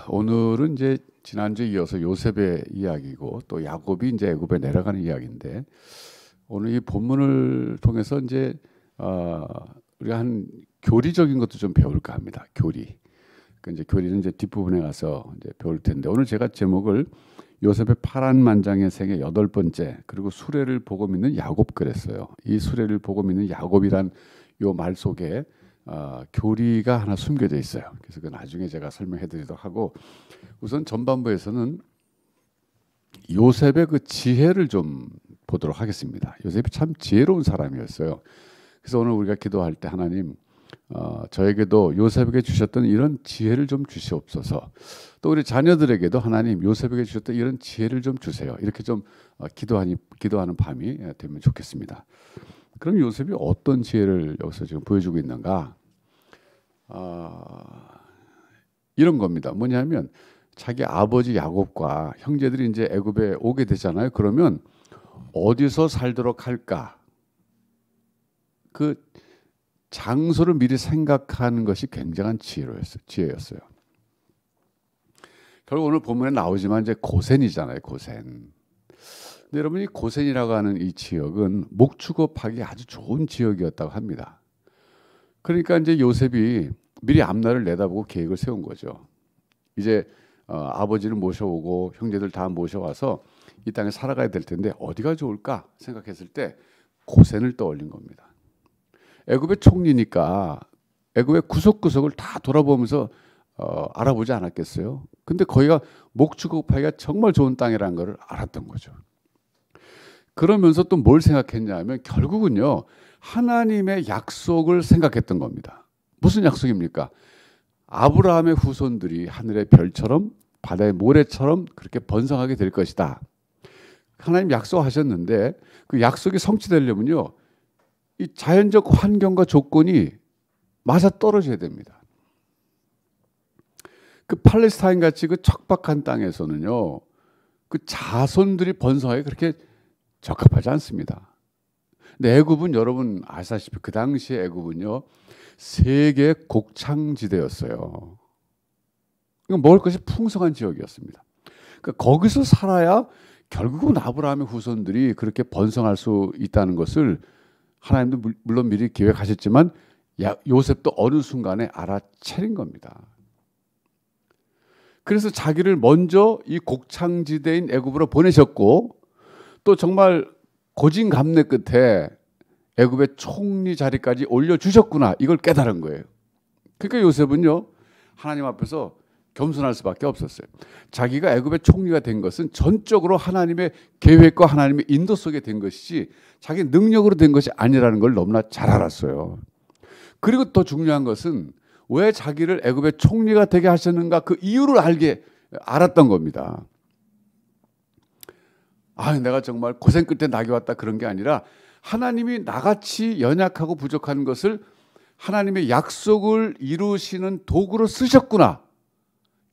오늘은 이제 지난주에 이어서 요셉의 이야기고 또 야곱이 이제 애굽에 내려가는 이야기인데 오늘 이 본문을 통해서 이제 우리가 한 교리적인 것도 좀 배울까 합니다. 교리. 이제 교리는 이제 뒷부분에 가서 이제 배울 텐데 오늘 제가 제목을 요셉의 파란만장의 생애 8번째 그리고 수레를 보고 믿는 야곱 그랬어요. 이 수레를 보고 믿는 야곱이란 요 말 속에 교리가 하나 숨겨져 있어요. 그래서 그 나중에 제가 설명해 드리도록 하고 우선 전반부에서는 요셉의 그 지혜를 좀 보도록 하겠습니다. 요셉이 참 지혜로운 사람이었어요. 그래서 오늘 우리가 기도할 때 하나님 저에게도 요셉에게 주셨던 이런 지혜를 좀 주시옵소서. 또 우리 자녀들에게도 하나님 요셉에게 주셨던 이런 지혜를 좀 주세요. 이렇게 좀 기도하는 밤이 되면 좋겠습니다. 그럼 요셉이 어떤 지혜를 여기서 지금 보여주고 있는가? 이런 겁니다. 뭐냐면 자기 아버지 야곱과 형제들이 이제 애굽에 오게 되잖아요. 그러면 어디서 살도록 할까? 그 장소를 미리 생각하는 것이 굉장한 지혜였어요. 결국 오늘 본문에 나오지만 이제 고센이잖아요. 고센. 근데 여러분이 고센이라고 하는 이 지역은 목축업하기 아주 좋은 지역이었다고 합니다. 그러니까 이제 요셉이 미리 앞날을 내다보고 계획을 세운 거죠. 이제 아버지를 모셔오고 형제들 다 모셔와서 이 땅에 살아가야 될 텐데 어디가 좋을까 생각했을 때 고센을 떠올린 겁니다. 애굽의 총리니까 애굽의 구석구석을 다 돌아보면서 알아보지 않았겠어요? 근데 거기가 목축업하기가 정말 좋은 땅이라는 걸 알았던 거죠. 그러면서 또 뭘 생각했냐면 결국은요 하나님의 약속을 생각했던 겁니다. 무슨 약속입니까? 아브라함의 후손들이 하늘의 별처럼 바다의 모래처럼 그렇게 번성하게 될 것이다. 하나님 약속하셨는데 그 약속이 성취되려면요 이 자연적 환경과 조건이 맞아 떨어져야 됩니다. 그 팔레스타인 같이 그 척박한 땅에서는요 그 자손들이 번성하기 그렇게 적합하지 않습니다. 근데 애굽은 여러분 아시다시피 그 당시에 애굽은요 세계 곡창지대였어요. 먹을 것이 풍성한 지역이었습니다. 그러니까 거기서 살아야 결국은 아브라함의 후손들이 그렇게 번성할 수 있다는 것을 하나님도 물론 미리 계획하셨지만 요셉도 어느 순간에 알아차린 겁니다. 그래서 자기를 먼저 이 곡창지대인 애굽으로 보내셨고 또 정말 고진감래 끝에 애굽의 총리 자리까지 올려주셨구나 이걸 깨달은 거예요. 그러니까 요셉은요 하나님 앞에서 겸손할 수밖에 없었어요. 자기가 애굽의 총리가 된 것은 전적으로 하나님의 계획과 하나님의 인도 속에 된 것이지 자기 능력으로 된 것이 아니라는 걸 너무나 잘 알았어요. 그리고 더 중요한 것은 왜 자기를 애굽의 총리가 되게 하셨는가 그 이유를 알았던 겁니다. 내가 정말 고생 끝에 낙이 왔다 그런 게 아니라 하나님이 나같이 연약하고 부족한 것을 하나님의 약속을 이루시는 도구로 쓰셨구나.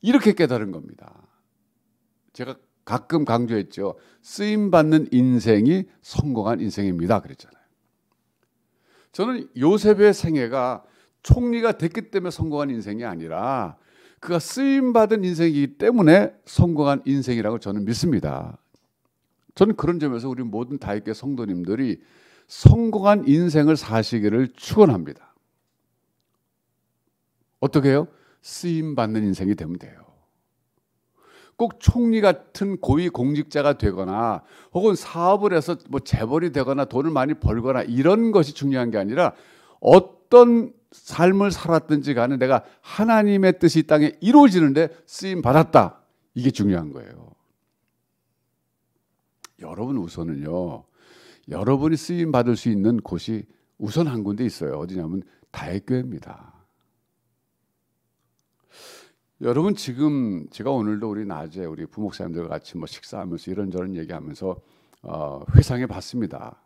이렇게 깨달은 겁니다. 제가 가끔 강조했죠. 쓰임받는 인생이 성공한 인생입니다. 그랬잖아요. 저는 요셉의 생애가 총리가 됐기 때문에 성공한 인생이 아니라 그가 쓰임받은 인생이기 때문에 성공한 인생이라고 저는 믿습니다. 저는 그런 점에서 우리 모든 다윗교회 성도님들이 성공한 인생을 사시기를 축원합니다. 어떻게 해요? 쓰임받는 인생이 되면 돼요. 꼭 총리 같은 고위 공직자가 되거나 혹은 사업을 해서 뭐 재벌이 되거나 돈을 많이 벌거나 이런 것이 중요한 게 아니라 어떤 삶을 살았든지 간에 내가 하나님의 뜻이 이 땅에 이루어지는데 쓰임 받았다. 이게 중요한 거예요. 여러분 우선은요. 여러분이 쓰임 받을 수 있는 곳이 우선 한 군데 있어요. 어디냐면 다윗교회입니다. 여러분 지금 제가 오늘도 우리 낮에 우리 부목사님들과 같이 뭐 식사하면서 이런저런 얘기하면서 회상해 봤습니다.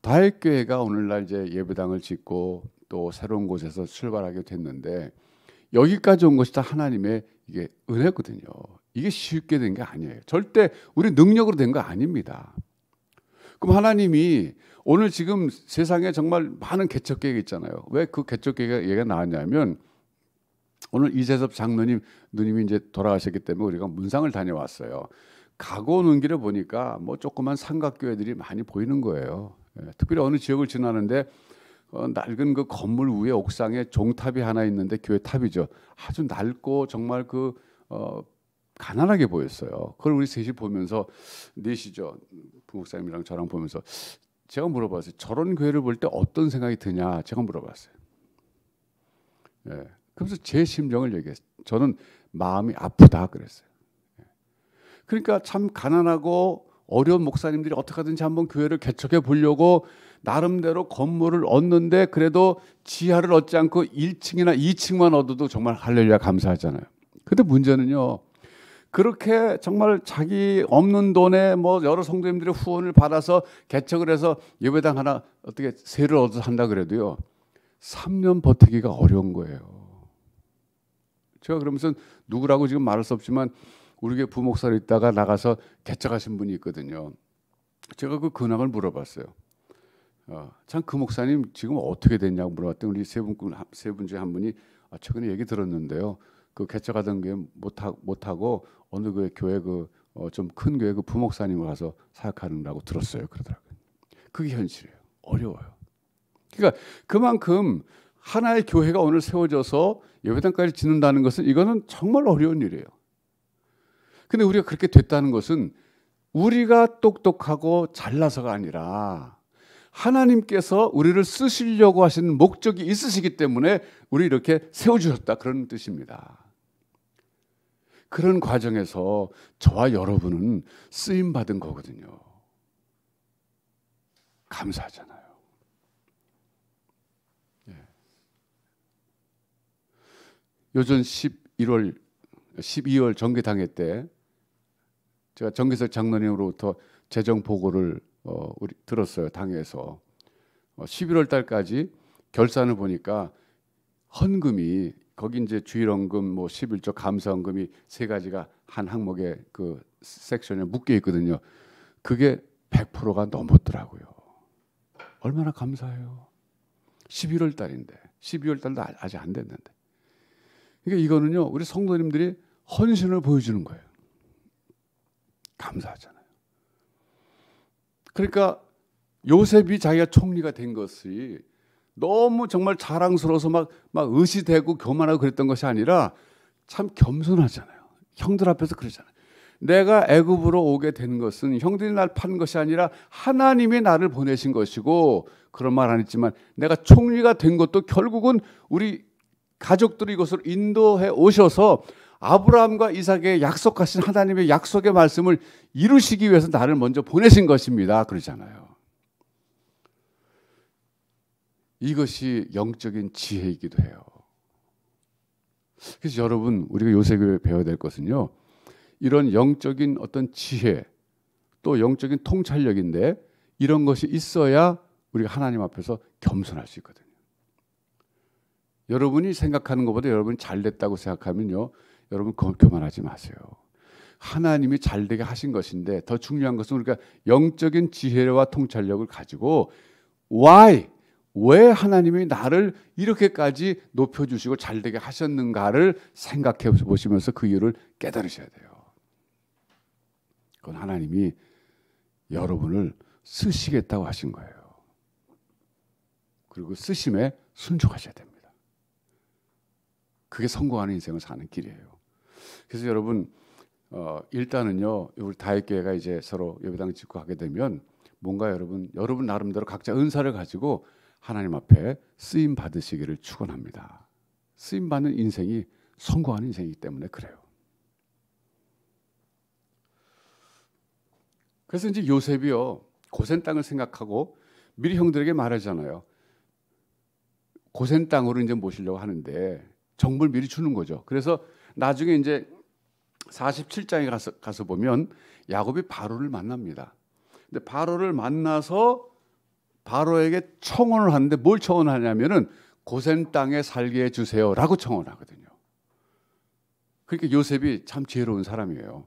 다윗교회가 오늘날 이제 예배당을 짓고 또 새로운 곳에서 출발하게 됐는데 여기까지 온 것이 다 하나님의 이게 은혜거든요. 이게 쉽게 된 게 아니에요. 절대 우리 능력으로 된 거 아닙니다. 그럼 하나님이 오늘 지금 세상에 정말 많은 개척 계획이 있잖아요. 왜 그 개척 계획이 나왔냐면 오늘 이재섭 장로님 누님이 이제 돌아가셨기 때문에 우리가 문상을 다녀왔어요. 가고 오는 길에 보니까 뭐 조그만 삼각교회들이 많이 보이는 거예요. 특별히 어느 지역을 지나는데 낡은 그 건물 위에 옥상에 종탑이 하나 있는데 교회 탑이죠. 아주 낡고 정말 가난하게 보였어요. 그걸 우리 셋이 보면서 넷이죠. 부목사님이랑 저랑 보면서 제가 물어봤어요. 저런 교회를 볼 때 어떤 생각이 드냐 제가 물어봤어요. 그래서 제 심정을 얘기했어요. 저는 마음이 아프다 그랬어요. 그러니까 참 가난하고 어려운 목사님들이 어떻게 하든지 한번 교회를 개척해 보려고 나름대로 건물을 얻는데 그래도 지하를 얻지 않고 1층이나 2층만 얻어도 정말 할렐루야 감사하잖아요. 근데 문제는요. 그렇게 정말 자기 없는 돈에 뭐 여러 성도님들의 후원을 받아서 개척을 해서 예배당 하나 어떻게 세를 얻어서 한다 그래도요. 3년 버티기가 어려운 거예요. 제가 그러면서 누구라고 지금 말할 수 없지만 우리 교회 부목사로 있다가 나가서 개척하신 분이 있거든요. 제가 그 근황을 물어봤어요. 참 그 목사님 지금 어떻게 됐냐고 물어봤더니 우리 세 분 중에 한 분이 최근에 얘기 들었는데요. 그 개척하던 교회 못하고 어느 교회 좀 큰 교회 그 부목사님을 가서 사역하는다고 들었어요. 그러더라고요. 그게 현실이에요. 어려워요. 그러니까 그만큼 하나의 교회가 오늘 세워져서 예배당까지 짓는다는 것은 이거는 정말 어려운 일이에요. 근데 우리가 그렇게 됐다는 것은 우리가 똑똑하고 잘나서가 아니라 하나님께서 우리를 쓰시려고 하시는 목적이 있으시기 때문에 우리 이렇게 세워주셨다 그런 뜻입니다. 그런 과정에서 저와 여러분은 쓰임받은 거거든요. 감사하잖아요. 요즘 12월 정기당회 때 제가 정기석 장로님으로부터 재정 보고를 우리 들었어요. 당에서 11월 달까지 결산을 보니까 헌금이 거기 이제 주일헌금, 뭐 11조 감사헌금이 세 가지가 한 항목에 그 섹션에 묶여 있거든요. 그게 100%가 넘었더라고요. 얼마나 감사해요. 11월 달인데 12월 달도 아직 안 됐는데. 그러니까 이거는요 우리 성도님들이 헌신을 보여주는 거예요. 감사하잖아요. 그러니까 요셉이 자기가 총리가 된 것이 너무 정말 자랑스러워서 막 의시되고 교만하고 그랬던 것이 아니라 참 겸손하잖아요. 형들 앞에서 그러잖아요. 내가 애굽으로 오게 된 것은 형들이 날 판 것이 아니라 하나님이 나를 보내신 것이고 그런 말 안 했지만 내가 총리가 된 것도 결국은 우리 가족들이 이곳으로 인도해 오셔서 아브라함과 이삭에게 약속하신 하나님의 약속의 말씀을 이루시기 위해서 나를 먼저 보내신 것입니다. 그러잖아요. 이것이 영적인 지혜이기도 해요. 그래서 여러분 우리가 요셉을 배워야 될 것은요. 이런 영적인 어떤 지혜 또 영적인 통찰력인데 이런 것이 있어야 우리가 하나님 앞에서 겸손할 수 있거든요. 여러분이 생각하는 것보다 여러분이 잘됐다고 생각하면요. 여러분 교만하지 마세요. 하나님이 잘되게 하신 것인데 더 중요한 것은 우리가 영적인 지혜와 통찰력을 가지고 왜 하나님이 나를 이렇게까지 높여주시고 잘되게 하셨는가를 생각해 보시면서 그 이유를 깨달으셔야 돼요. 그건 하나님이 여러분을 쓰시겠다고 하신 거예요. 그리고 쓰심에 순종하셔야 됩니다. 그게 성공하는 인생을 사는 길이에요. 그래서 여러분 일단은요 우리 다윗교회가 이제 서로 예배당 짓고 하게 되면 뭔가 여러분 나름대로 각자 은사를 가지고 하나님 앞에 쓰임 받으시기를 축원합니다. 쓰임 받는 인생이 성공하는 인생이기 때문에 그래요. 그래서 이제 요셉이요 고센 땅을 생각하고 미리 형들에게 말하잖아요. 고센 땅으로 이제 모시려고 하는데 정보를 미리 주는 거죠. 그래서 나중에 이제 47장에 가서 보면 야곱이 바로를 만납니다. 근데 바로를 만나서 바로에게 청혼을 하는데 뭘 청혼하냐면은 고센 땅에 살게 해주세요라고 청혼하거든요. 그러니까 요셉이 참 지혜로운 사람이에요.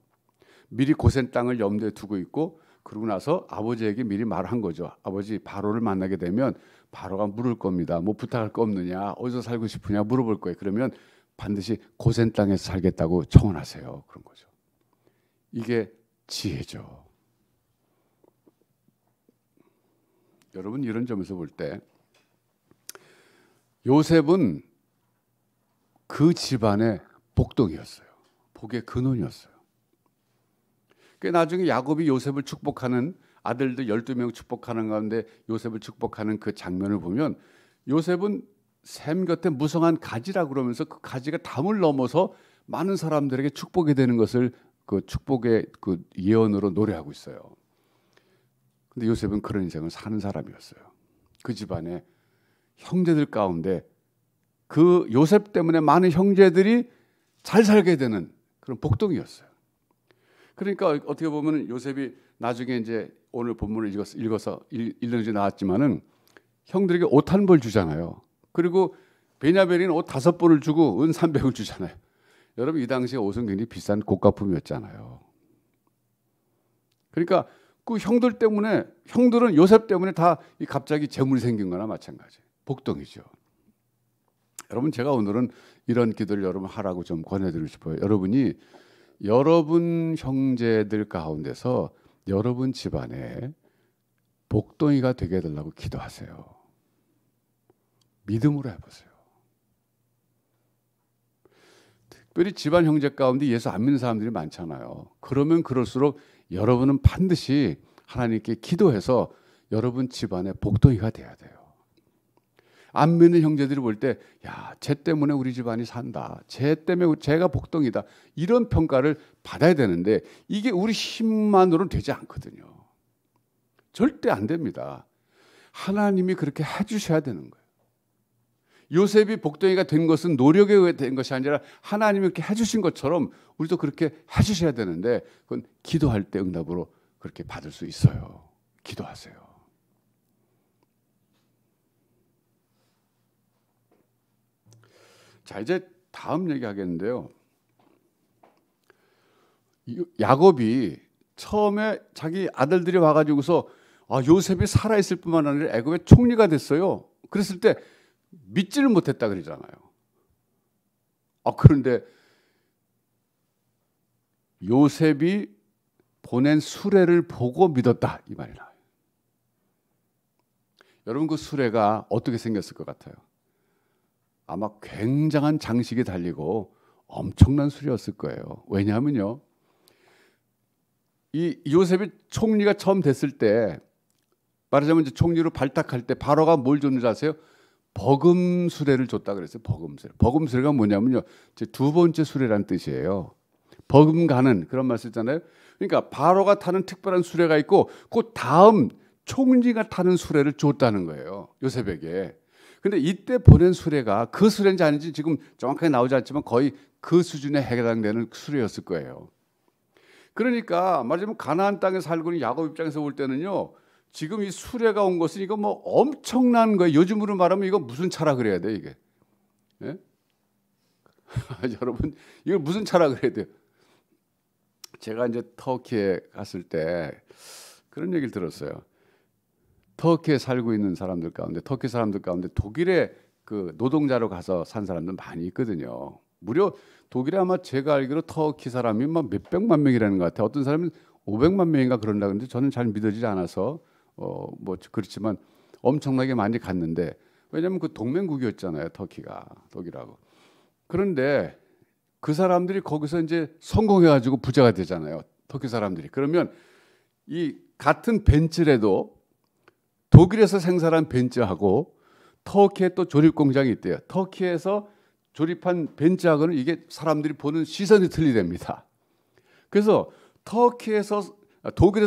미리 고센 땅을 염두에 두고 있고 그러고 나서 아버지에게 미리 말한 거죠. 아버지 바로를 만나게 되면 바로가 물을 겁니다. 뭐 부탁할 거 없느냐, 어디서 살고 싶으냐 물어볼 거예요. 그러면 반드시 고센 땅에서 살겠다고 청원하세요. 그런 거죠. 이게 지혜죠. 여러분 이런 점에서 볼 때 요셉은 그 집안의 복동이었어요. 복의 근원이었어요. 그 나중에 야곱이 요셉을 축복하는 아들들 12명 축복하는 가운데 요셉을 축복하는 그 장면을 보면 요셉은 샘 곁에 무성한 가지라 그러면서 그 가지가 담을 넘어서 많은 사람들에게 축복이 되는 것을 그 축복의 그 예언으로 노래하고 있어요. 근데 요셉은 그런 인생을 사는 사람이었어요. 그 집안의 형제들 가운데 그 요셉 때문에 많은 형제들이 잘 살게 되는 그런 복동이었어요. 그러니까 어떻게 보면 요셉이 나중에 이제 오늘 본문을 읽어서 읽는지 나왔지만은 형들에게 옷 한 벌 주잖아요. 그리고 베냐벨이는 옷 5벌을 주고 은 300을 주잖아요. 여러분 이 당시에 옷은 굉장히 비싼 고가품이었잖아요. 그러니까 그 형들 때문에 형들은 요셉 때문에 다 갑자기 재물이 생긴 거나 마찬가지. 복동이죠. 여러분 제가 오늘은 이런 기도를 여러분 하라고 좀 권해드리고 싶어요. 여러분이 여러분 형제들 가운데서 여러분 집안에 복동이가 되게 해달라고 기도하세요. 믿음으로 해보세요. 특별히 집안 형제 가운데 예수 안 믿는 사람들이 많잖아요. 그러면 그럴수록 여러분은 반드시 하나님께 기도해서 여러분 집안에 복동이가 돼야 돼요. 안 믿는 형제들이 볼 때, 야, 쟤 때문에 우리 집안이 산다. 쟤 때문에 쟤가 복동이다. 이런 평가를 받아야 되는데 이게 우리 힘만으로는 되지 않거든요. 절대 안 됩니다. 하나님이 그렇게 해주셔야 되는 거예요. 요셉이 복덩이가 된 것은 노력에 의해 된 것이 아니라 하나님이 이렇게 해주신 것처럼 우리도 그렇게 해주셔야 되는데 그건 기도할 때 응답으로 그렇게 받을 수 있어요. 기도하세요. 자, 이제 다음 얘기하겠는데요. 야곱이 처음에 자기 아들들이 와가지고서 요셉이 살아있을 뿐만 아니라 애굽의 총리가 됐어요. 그랬을 때 믿지를 못했다 그러잖아요. 그런데 요셉이 보낸 수레를 보고 믿었다 이 말이 나와요. 여러분 그 수레가 어떻게 생겼을 것 같아요? 아마 굉장한 장식이 달리고 엄청난 수레였을 거예요. 왜냐하면요, 이 요셉이 총리가 처음 됐을 때 말하자면 이제 총리로 발탁할 때 바로가 뭘 줬는지 아세요? 버금 수레를 줬다 그랬어요. 버금 수레. 버금 수레가 뭐냐면요, 제 두 번째 수레란 뜻이에요. 버금 가는 그런 말 쓰잖아요. 그러니까 바로가 타는 특별한 수레가 있고 그 다음 총리가 타는 수레를 줬다는 거예요. 요셉에게. 근데 이때 보낸 수레가 그 수레인지 아닌지 지금 정확하게 나오지 않지만 거의 그 수준에 해당되는 수레였을 거예요. 그러니까 말하자면 가나안 땅에 살고 있는 야곱 입장에서 볼 때는요, 지금 이 수레가 온 것은 이거 뭐 엄청난 거예요. 요즘으로 말하면 이거 무슨 차라 그래야 돼 이게? 예? 여러분 이걸 무슨 차라 그래야 돼요? 제가 이제 터키에 갔을 때 그런 얘기를 들었어요. 터키에 살고 있는 사람들 가운데, 터키 사람들 가운데 독일에 그 노동자로 가서 산 사람들 많이 있거든요. 무려 독일에 아마 제가 알기로 터키 사람이 막 몇백만 명이라는 것 같아요. 어떤 사람은 500만 명인가 그런다 그러는데 저는 잘 믿어지지 않아서 뭐 그렇지만 엄청나게 많이 갔는데, 왜냐하면 그 동맹국이었잖아요. 터키가 독일하고. 그런데 그 사람들이 거기서 이제 성공해가지고 부자가 되잖아요. 터키 사람들이. 그러면 이 같은 벤츠라도 독일에서 생산한 벤츠하고 터키에 또 조립 공장이 있대요. 터키에서 조립한 벤츠하고는 이게 사람들이 보는 시선이 틀리답니다. 그래서 독일에서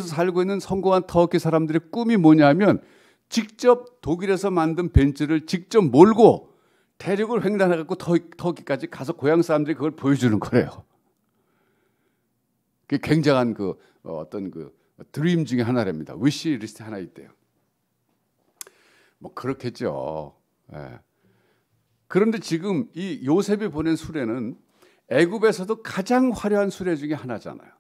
살고 있는 성공한 터키 사람들의 꿈이 뭐냐면 직접 독일에서 만든 벤츠를 직접 몰고 대륙을 횡단해갖고 터키까지 가서 고향 사람들이 그걸 보여주는 거래요. 그게 굉장한 어떤 드림 중에 하나랍니다. 위시 리스트 하나 있대요. 뭐 그렇겠죠. 예. 그런데 지금 이 요셉이 보낸 수레는 애굽에서도 가장 화려한 수레 중에 하나잖아요.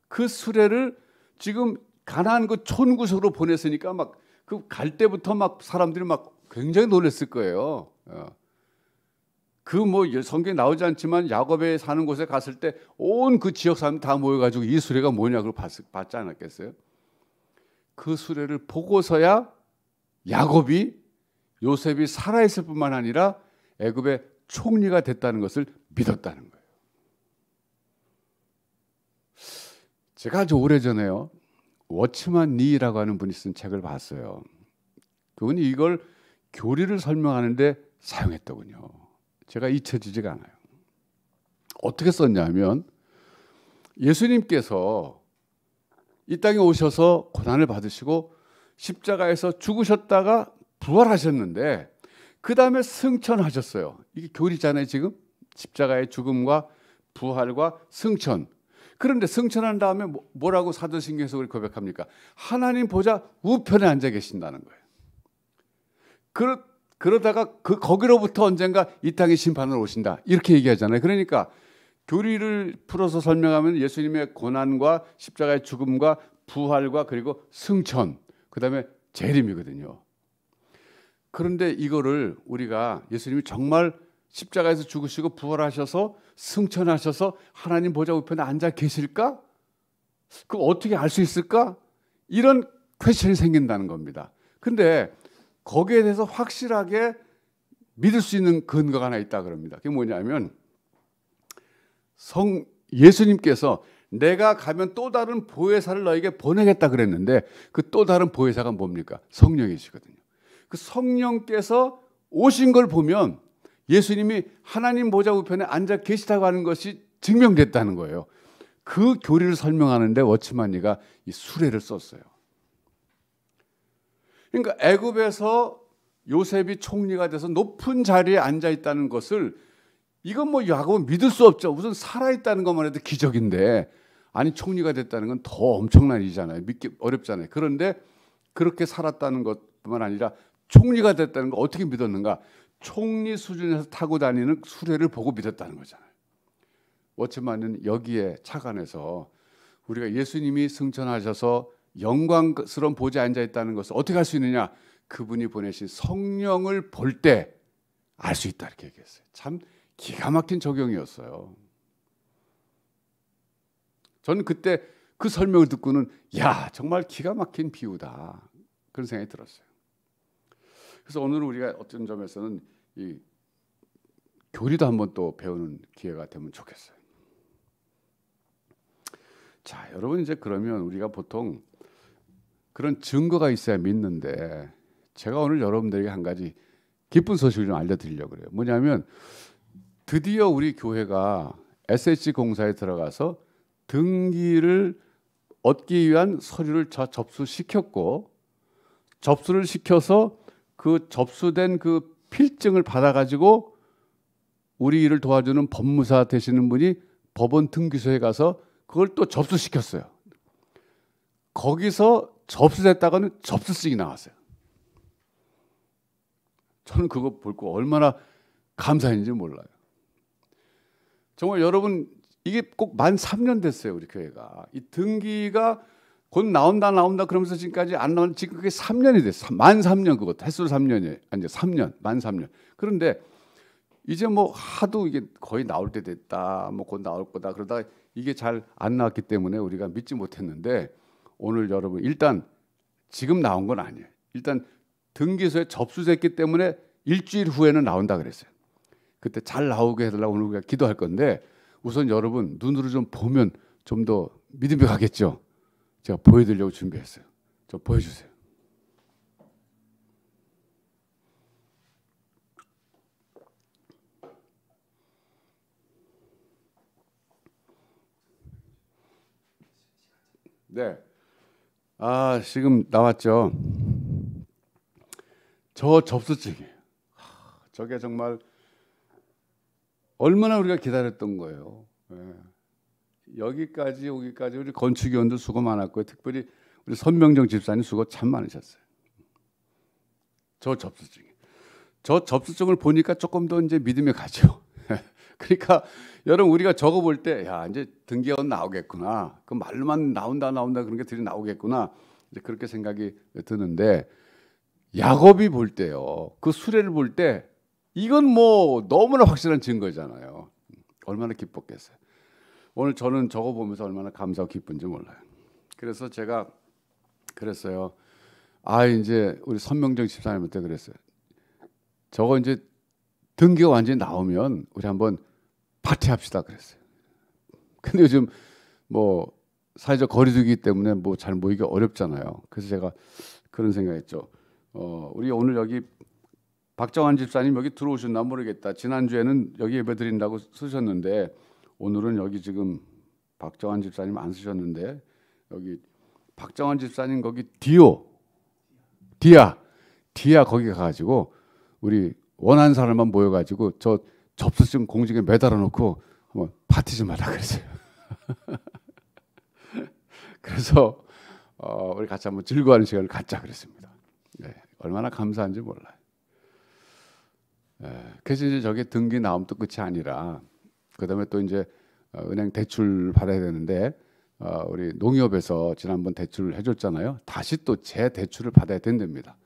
그 수레를 지금 가나안 그 촌구석으로 보냈으니까 막 그 갈 때부터 막 사람들이 막 굉장히 놀랐을 거예요. 그 뭐 성경에 나오지 않지만 야곱에 사는 곳에 갔을 때 온 그 지역 사람 다 모여가지고 이 수레가 뭐냐고 봤지 않았겠어요? 그 수레를 보고서야 야곱이 요셉이 살아있을 뿐만 아니라 애굽의 총리가 됐다는 것을 믿었다는 거예요. 제가 아주 오래전에요, 워치만 니라고 하는 분이 쓴 책을 봤어요. 그분이 이걸 교리를 설명하는데 사용했더군요. 제가 잊혀지지가 않아요. 어떻게 썼냐면, 예수님께서 이 땅에 오셔서 고난을 받으시고 십자가에서 죽으셨다가 부활하셨는데 그 다음에 승천하셨어요. 이게 교리잖아요. 지금 십자가의 죽음과 부활과 승천. 그런데 승천한 다음에 뭐라고 사도신경에서 우리 고백합니까? 하나님 보좌 우편에 앉아 계신다는 거예요. 그러다가 거기로부터 언젠가 이 땅에 심판을 오신다, 이렇게 얘기하잖아요. 그러니까 교리를 풀어서 설명하면 예수님의 고난과 십자가의 죽음과 부활과 그리고 승천, 그 다음에 재림이거든요. 그런데 이거를 우리가 예수님이 정말 십자가에서 죽으시고 부활하셔서 승천하셔서 하나님 보좌 우편에 앉아 계실까? 그거 어떻게 알 수 있을까? 이런 퀘스천이 생긴다는 겁니다. 근데 거기에 대해서 확실하게 믿을 수 있는 근거가 하나 있다 그럽니다. 그게 뭐냐면, 예수님께서 내가 가면 또 다른 보혜사를 너에게 보내겠다 그랬는데 그 또 다른 보혜사가 뭡니까? 성령이시거든요. 그 성령께서 오신 걸 보면 예수님이 하나님 보좌 우편에 앉아 계시다고 하는 것이 증명됐다는 거예요. 그 교리를 설명하는데 워치만니가 이 수레를 썼어요. 그러니까 애굽에서 요셉이 총리가 돼서 높은 자리에 앉아 있다는 것을, 이건 뭐 야곱은 믿을 수 없죠. 우선 살아있다는 것만 해도 기적인데, 아니 총리가 됐다는 건 더 엄청난 일이잖아요. 믿기 어렵잖아요. 그런데 그렇게 살았다는 것뿐만 아니라 총리가 됐다는 거 어떻게 믿었는가? 총리 수준에서 타고 다니는 수레를 보고 믿었다는 거잖아요. 워치만은 여기에 착안해서 우리가 예수님이 승천하셔서 영광스러운 보좌에 앉아 있다는 것을 어떻게 할 수 있느냐? 그분이 보내신 성령을 볼 때 알 수 있다, 이렇게 얘기했어요. 참 기가 막힌 적용이었어요. 저는 그때 그 설명을 듣고는 야, 정말 기가 막힌 비유다, 그런 생각이 들었어요. 그래서 오늘 우리가 어떤 점에서는 이 교리도 한번 또 배우는 기회가 되면 좋겠어요. 자, 여러분, 이제 그러면 우리가 보통 그런 증거가 있어야 믿는데, 제가 오늘 여러분들에게 한 가지 기쁜 소식을 좀 알려드리려고 그래요. 뭐냐면 드디어 우리 교회가 SH 공사에 들어가서 등기를 얻기 위한 서류를 접수시켰고, 접수를 시켜서 그 접수된 그 필증을 받아가지고 우리 일을 도와주는 법무사 되시는 분이 법원 등기소에 가서 그걸 또 접수시켰어요. 거기서 접수됐다가는 접수증이 나왔어요. 저는 그거 보고 얼마나 감사했는지 몰라요. 정말 여러분, 이게 꼭 만 3년 됐어요. 우리 교회가 이 등기가 곧 나온다 그러면서 지금까지 안 나온, 지금 그게 3년이 됐어요. 만 3년, 그거 횟수 3년이에요. 아니 3년, 만 3년. 그런데 이제 뭐 하도 이게 거의 나올 때 됐다, 뭐 곧 나올 거다 그러다가 이게 잘 안 나왔기 때문에 우리가 믿지 못했는데, 오늘 여러분 일단 지금 나온 건 아니에요. 일단 등기소에 접수됐기 때문에 일주일 후에는 나온다 그랬어요. 그때 잘 나오게 해달라고 오늘 우리가 기도할 건데, 우선 여러분 눈으로 좀 보면 좀 더 믿음이 가겠죠. 제가 보여드리려고 준비했어요. 좀 보여주세요. 네. 아, 지금 나왔죠. 저 접수증이에요. 저게 정말 얼마나 우리가 기다렸던 거예요. 네. 여기까지 오기까지 우리 건축위원들 수고 많았고요. 특별히 우리 선명정 집사님 수고 참 많으셨어요. 저 접수증을 보니까 조금 더 이제 믿음이 가죠. 그러니까 여러분, 우리가 적어 볼 때, 야, 이제 등기가 나오겠구나, 그 말로만 나온다 그런 게 들이 나오겠구나, 이제 그렇게 생각이 드는데, 야곱이 볼 때요, 그 수레를 볼 때 이건 뭐 너무나 확실한 증거잖아요. 얼마나 기뻤겠어요. 오늘 저는 저거 보면서 얼마나 감사하고 기쁜지 몰라요. 그래서 제가 그랬어요. 이제 우리 선명정 집사님한테 그랬어요. 저거 이제 등기가 완전히 나오면 우리 한번 파티합시다 그랬어요. 근데 요즘 뭐 사회적 거리두기 때문에 뭐 잘 모이기가 어렵잖아요. 그래서 제가 그런 생각했죠. 우리 오늘 여기 박정환 집사님 여기 들어오셨나 모르겠다. 지난주에는 여기 예배 드린다고 쓰셨는데 오늘은 여기 지금 박정환 집사님 안 쓰셨는데 여기 박정환 집사님 거기 디아 거기 가가지고 우리 원하는 사람만 모여가지고 저 접수증 공중에 매달아 놓고 한번 파티 좀 하라 그랬어요. 그래서 우리 같이 한번 즐거워하는 시간을 갖자 그랬습니다. 네, 얼마나 감사한지 몰라요. 그래서 이제 저게 등기 나오면 또 끝이 아니라 그다음에 또 이제 은행 대출 받아야 되는데 우리 농협에서 지난번 대출을 해줬잖아요. 다시 또 재대출을 받아야 된답니다.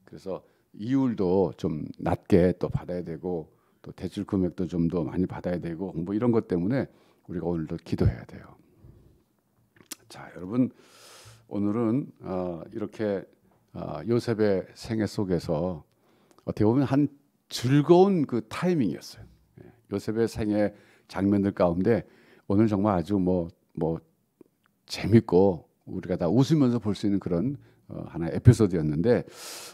그래서 이율도 좀 낮게 또 받아야 되고 또 대출 금액도 좀 더 많이 받아야 되고 뭐 이런 것 때문에 우리가 오늘도 기도해야 돼요. 자, 여러분 오늘은 이렇게 요셉의 생애 속에서 어떻게 보면 한 즐거운 그 타이밍이었어요. 요셉의 생애 장면들 가운데 오늘 정말 아주 뭐 재밌고 우리가 다 웃으면서 볼 수 있는 그런 하나의 에피소드였는데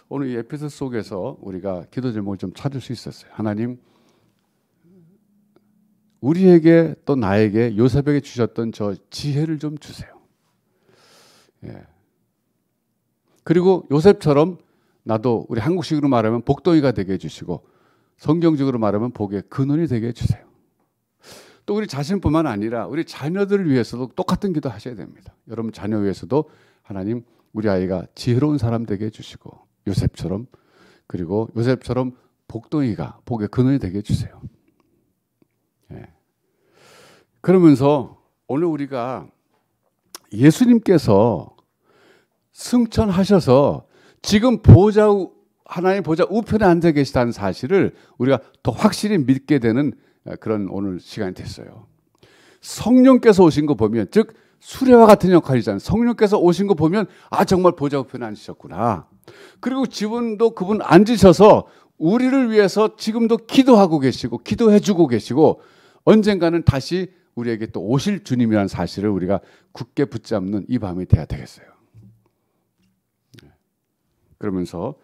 오늘 이 에피소드 속에서 우리가 기도 제목을 좀 찾을 수 있었어요. 하나님, 우리에게 또 나에게 요셉에게 주셨던 저 지혜를 좀 주세요. 예. 그리고 요셉처럼 나도 우리 한국식으로 말하면 복덩이가 되게 해주시고 성경적으로 말하면 복의 근원이 되게 해주세요. 또 우리 자신뿐만 아니라 우리 자녀들을 위해서도 똑같은 기도 하셔야 됩니다. 여러분 자녀 위해서도 하나님 우리 아이가 지혜로운 사람 되게 해주시고 요셉처럼 그리고 요셉처럼 복덩이가 복의 근원이 되게 해주세요. 예. 그러면서 오늘 우리가 예수님께서 승천하셔서 지금 하나님 보좌 우편에 앉아 계시다는 사실을 우리가 더 확실히 믿게 되는 그런 오늘 시간이 됐어요. 성령께서 오신 거 보면 즉 수레와 같은 역할이잖아요. 성령께서 오신 거 보면 정말 보좌 우편에 앉으셨구나. 그리고 지금도 그분 앉으셔서 우리를 위해서 지금도 기도하고 계시고 기도해주고 계시고 언젠가는 다시 우리에게 또 오실 주님이라는 사실을 우리가 굳게 붙잡는 이 밤이 돼야 되겠어요. 그러면서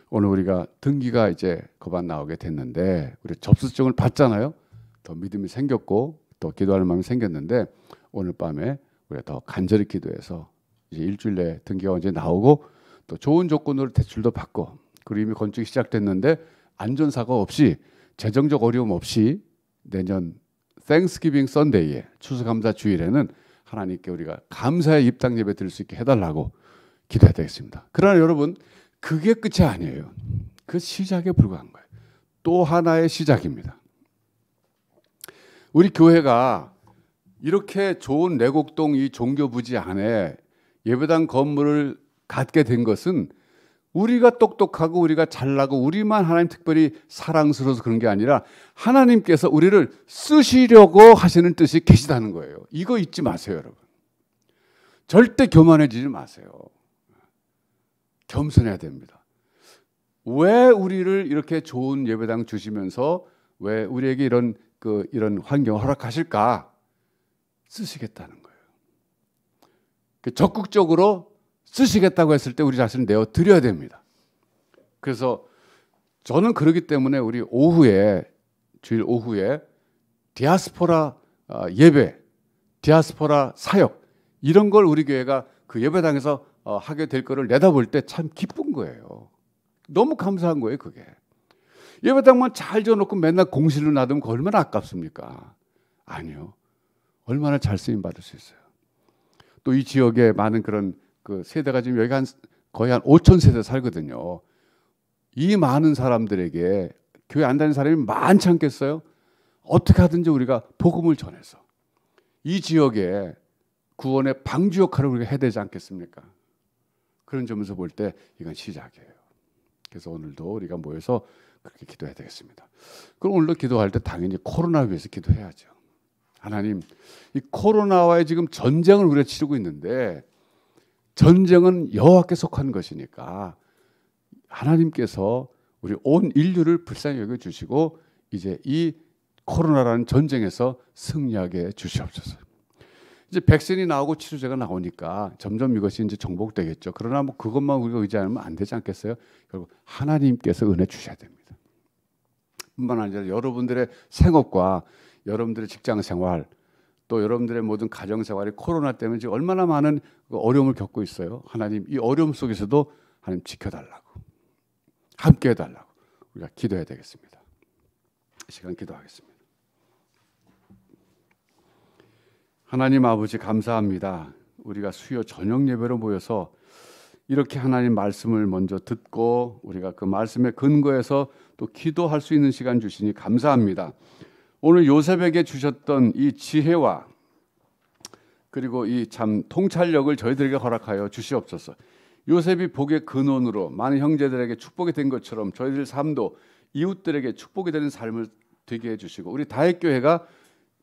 오늘 우리가 등기가 이제 거반 나오게 됐는데 우리 접수증을 받잖아요. 더 믿음이 생겼고 또 기도할 마음이 생겼는데 오늘 밤에 우리가 더 간절히 기도해서 이제 일주일 내에 등기가 언제 나오고 또 좋은 조건으로 대출도 받고 그리고 이미 건축이 시작됐는데 안전사고 없이 재정적 어려움 없이 내년 Thanksgiving Sunday에 추수감사 주일에는 하나님께 우리가 감사의 입당 예배 드릴 수 있게 해달라고 기도해야 되겠습니다. 그러나 여러분 그게 끝이 아니에요. 그 시작에 불과한 거예요. 또 하나의 시작입니다. 우리 교회가 이렇게 좋은 내곡동 이 종교부지 안에 예배당 건물을 갖게 된 것은 우리가 똑똑하고 우리가 잘나고 우리만 하나님 특별히 사랑스러워서 그런 게 아니라 하나님께서 우리를 쓰시려고 하시는 뜻이 계시다는 거예요. 이거 잊지 마세요, 여러분. 절대 교만해지지 마세요. 겸손해야 됩니다. 왜 우리를 이렇게 좋은 예배당 주시면서 왜 우리에게 이런 환경을 허락하실까? 쓰시겠다는 거예요. 적극적으로 쓰시겠다고 했을 때 우리 자신을 내어 드려야 됩니다. 그래서 저는 그렇기 때문에 우리 주일 오후에 디아스포라 예배, 디아스포라 사역 이런 걸 우리 교회가 그 예배당에서 하게 될 거를 내다볼 때 참 기쁜 거예요. 너무 감사한 거예요, 그게. 예배당만 잘 지어놓고 맨날 공실로 놔두면 얼마나 아깝습니까? 아니요. 얼마나 잘 쓰임 받을 수 있어요. 또 이 지역에 많은 그런 그 세대가 지금 여기 거의 한 5천 세대 살거든요. 이 많은 사람들에게 교회 안 다니는 사람이 많지 않겠어요? 어떻게 하든지 우리가 복음을 전해서 이 지역에 구원의 방주 역할을 우리가 해야 되지 않겠습니까? 그런 점에서 볼 때 이건 시작이에요. 그래서 오늘도 우리가 모여서 그렇게 기도해야 되겠습니다. 그럼 오늘도 기도할 때 당연히 코로나 위해서 기도해야죠. 하나님, 이 코로나와의 지금 전쟁을 우리가 치르고 있는데 전쟁은 여호와께 속한 것이니까 하나님께서 우리 온 인류를 불쌍히 여겨 주시고 이제 이 코로나라는 전쟁에서 승리하게 주시옵소서. 이제 백신이 나오고 치료제가 나오니까 점점 이것이 이제 정복되겠죠. 그러나 뭐 그것만 우리가 의지하면 안 되지 않겠어요? 결국 하나님께서 은혜 주셔야 됩니다. 뿐만 아니라 여러분들의 생업과 여러분들의 직장 생활 또 여러분들의 모든 가정 생활이 코로나 때문에 지금 얼마나 많은 어려움을 겪고 있어요. 하나님 이 어려움 속에서도 하나님 지켜달라고 함께 해달라고 우리가 기도해야 되겠습니다. 이 시간 기도하겠습니다. 하나님 아버지 감사합니다. 우리가 수요 저녁 예배로 모여서 이렇게 하나님 말씀을 먼저 듣고 우리가 그 말씀에 근거해서 또 기도할 수 있는 시간 주시니 감사합니다. 오늘 요셉에게 주셨던 이 지혜와 그리고 이 참 통찰력을 저희들에게 허락하여 주시옵소서. 요셉이 복의 근원으로 많은 형제들에게 축복이 된 것처럼 저희들 삶도 이웃들에게 축복이 되는 삶을 되게 해주시고 우리 다윗교회가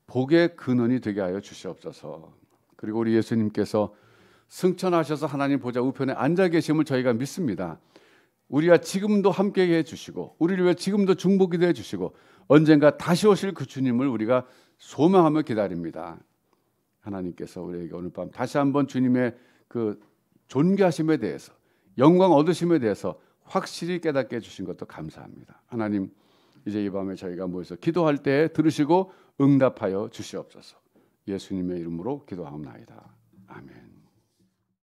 복의 근원이 되게 하여 주시옵소서. 그리고 우리 예수님께서 승천하셔서 하나님 보좌 우편에 앉아 계심을 저희가 믿습니다. 우리와 지금도 함께 해주시고 우리를 위해 지금도 중보기도 해주시고 언젠가 다시 오실 그 주님을 우리가 소망하며 기다립니다. 하나님께서 우리에게 오늘 밤 다시 한번 주님의 그 존귀하심에 대해서 영광 얻으심에 대해서 확실히 깨닫게 해주신 것도 감사합니다. 하나님 이제 이 밤에 저희가 모여서 기도할 때 들으시고 응답하여 주시옵소서. 예수님의 이름으로 기도하옵나이다. 아멘.